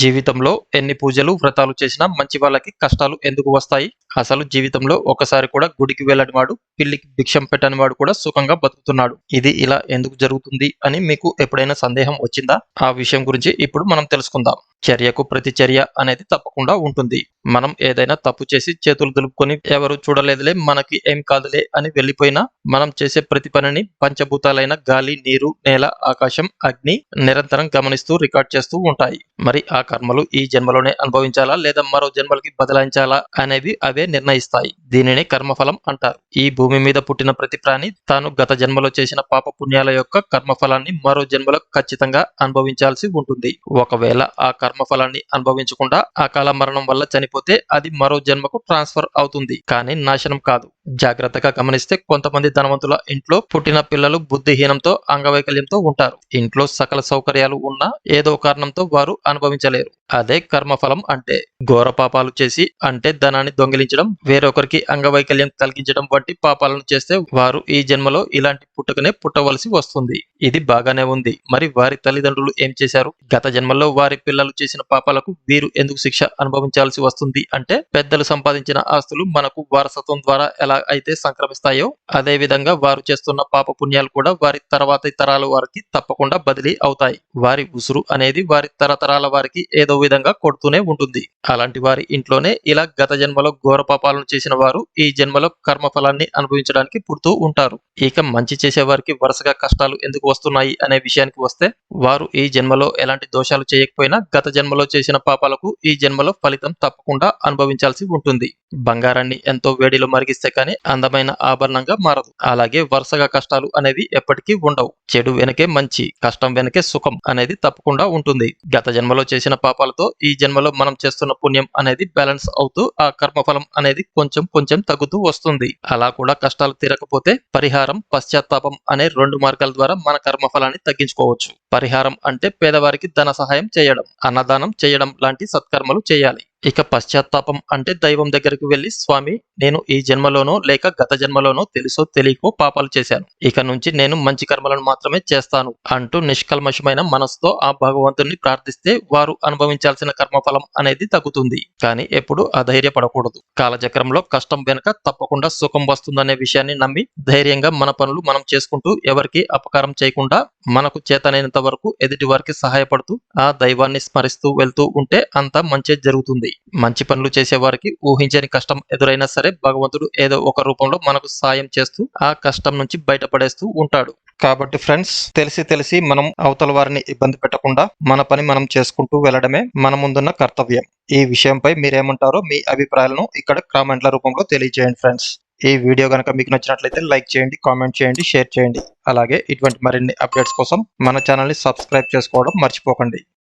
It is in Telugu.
జీవితంలో ఎన్ని పూజలు, వ్రతాలు చేసినా మంచి వాళ్ళకి కష్టాలు ఎందుకు వస్తాయి? అసలు జీవితంలో ఒకసారి కూడా గుడికి వెళ్ళని వాడు, పిల్లికి భిక్షం పెట్టని వాడు కూడా సుఖంగా బతుకుతున్నాడు. ఇది ఇలా ఎందుకు జరుగుతుంది అని మీకు ఎప్పుడైనా సందేహం వచ్చిందా? ఆ విషయం గురించి ఇప్పుడు మనం తెలుసుకుందాం. చర్యకు ప్రతిచర్య అనేది తప్పకుండా ఉంటుంది. మనం ఏదైనా తప్పు చేసి చేతులు దులుపుకొని ఎవరు చూడలేదులే, మనకి ఏం కాదులే అని వెళ్ళిపోయినా మనం చేసే ప్రతి పనిని పంచభూతాలైన గాలి, నీరు, నేల, ఆకాశం, అగ్ని నిరంతరం గమనిస్తూ రికార్డ్ చేస్తూ ఉంటాయి. మరి ఆ కర్మలు ఈ జన్మలోనే అనుభవించాలా లేదా మరో జన్మలకి బదలాయించాలా అనేవి అవే నిర్ణయిస్తాయి. దీనినే కర్మఫలం అంటారు. ఈ భూమి మీద పుట్టిన ప్రతి ప్రాణి తాను గత జన్మలో చేసిన పాప పుణ్యాల యొక్క కర్మఫలాన్ని మరో జన్మలో ఖచ్చితంగా అనుభవించాల్సి ఉంటుంది. ఒకవేళ ఆ కర్మఫలాన్ని అనుభవించకుండా అకాల మరణం వల్ల చనిపోతే అది మరో జన్మకు ట్రాన్స్ఫర్ అవుతుంది, కానీ నాశనం కాదు. జాగ్రత్తగా గమనిస్తే కొంతమంది ధనవంతుల ఇంట్లో పుట్టిన పిల్లలు బుద్ధిహీనంతో, అంగవైకల్యంతో ఉంటారు. ఇంట్లో సకల సౌకర్యాలు ఉన్నా ఏదో కారణంతో వారు అనుభవించలేరు. అదే కర్మఫలం అంటే. ఘోర పాపాలు చేసి, అంటే ధనాన్ని దొంగిలించడం, వేరొకరికి అంగవైకల్యం కలిగించడం వంటి పాపాలను చేస్తే వారు ఈ జన్మలో ఇలాంటి పుట్టుకనే పుట్టవలసి వస్తుంది. ఇది బాగానే ఉంది. మరి వారి తల్లిదండ్రులు ఏం చేశారు? గత జన్మల్లో వారి పిల్లలు చేసిన పాపాలకు వీరు ఎందుకు శిక్ష అనుభవించాల్సి వస్తుంది అంటే, పెద్దలు సంపాదించిన ఆస్తులు మనకు వారసత్వం ద్వారా ఎలా అయితే సంక్రమిస్తాయో, అదే విధంగా వారు చేస్తున్న పాప పుణ్యాలు కూడా వారి తర్వాతి తరాల వారికి తప్పకుండా బదిలీ అవుతాయి. వారి ఉసురు అనేది వారి తరతరాల వారికి ఏదో విధంగా కొడుతూనే ఉంటుంది. అలాంటి వారి ఇంట్లోనే ఇలా గత జన్మలో ఘోర పాపాలను చేసిన వారు ఈ జన్మలో కర్మఫలాన్ని అనుభవించడానికి పుడుతూ ఉంటారు. ఇక మంచి చేసే వారికి వరుసగా కష్టాలు ఎందుకు వస్తున్నాయి అనే విషయానికి వస్తే, వారు ఈ జన్మలో ఎలాంటి దోషాలు చేయకపోయినా గత జన్మలో చేసిన పాపాలకు ఈ జన్మలో ఫలితం తప్పకుండా అనుభవించాల్సి ఉంటుంది. బంగారాన్ని ఎంతో వేడిలో మరిగిస్తే కానీ అందమైన ఆభరణంగా మారదు. అలాగే వరుసగా కష్టాలు అనేవి ఎప్పటికీ ఉండవు. చెడు వెనకే మంచి, కష్టం వెనకే సుఖం అనేది తప్పకుండా ఉంటుంది. గత జన్మలో చేసిన పాపాలతో ఈ జన్మలో మనం చేస్తున్న పుణ్యం అనేది బ్యాలెన్స్ అవుతూ ఆ కర్మఫలం అనేది కొంచెం కొంచెం తగ్గుతూ వస్తుంది. అలా కూడా కష్టాలు తీరకపోతే పరిహారం, పశ్చాత్తాపం అనే 2 మార్గాల ద్వారా మన కర్మఫలాన్ని తగ్గించుకోవచ్చు. పరిహారం అంటే పేదవారికి ధన సహాయం చేయడం, అన్నదానం చేయడం లాంటి సత్కర్మలు చేయాలి. ఇక పశ్చాత్తాపం అంటే దైవం దగ్గరికి వెళ్లి, స్వామి, నేను ఈ జన్మలోనో లేక గత జన్మలోనో తెలుసో తెలియకో పాపాలు చేశాను. ఇక నుంచి నేను మంచి కర్మలను మాత్రమే చేస్తాను అంటూ నిష్కల్మషమైన మనసుతో ఆ భగవంతుని ప్రార్థిస్తే వారు అనుభవించాల్సిన కర్మఫలం అనేది తగ్గుతుంది. కానీ ఎప్పుడు అధైర్యపడకూడదు. కాలచక్రంలో కష్టం వెనుక తప్పకుండా సుఖం వస్తుందనే విషయాన్ని నమ్మి ధైర్యంగా మన పనులు మనం చేసుకుంటూ ఎవరికి అపకారం చేయకుండా మనకు చేతనైనంత వరకు ఎదుటి వారికి సహాయపడుతూ ఆ దైవాన్ని స్మరిస్తూ వెళ్తూ ఉంటే అంతా మంచి జరుగుతుంది. మంచి పనులు చేసే వారికి ఊహించని కష్టం ఎదురైనా సరే భగవంతుడు ఏదో ఒక రూపంలో మనకు సాయం చేస్తూ ఆ కష్టం నుంచి బయటపడేస్తూ ఉంటాడు. కాబట్టి ఫ్రెండ్స్, తెలిసి మనం అవతల వారిని ఇబ్బంది పెట్టకుండా మన పని మనం చేసుకుంటూ వెళ్ళడమే మన ముందున్న కర్తవ్యం. ఈ విషయంపై మీరేమంటారో మీ అభిప్రాయాలను ఇక్కడ కామెంట్ల రూపంలో తెలియజేయండి ఫ్రెండ్స్. ఈ వీడియో గనక మీకు నచ్చినట్లయితే లైక్ చేయండి, కామెంట్ చేయండి, షేర్ చేయండి. అలాగే ఇటువంటి మరిన్ని అప్డేట్స్ కోసం మన ఛానల్ని సబ్స్క్రైబ్ చేసుకోవడం మర్చిపోకండి.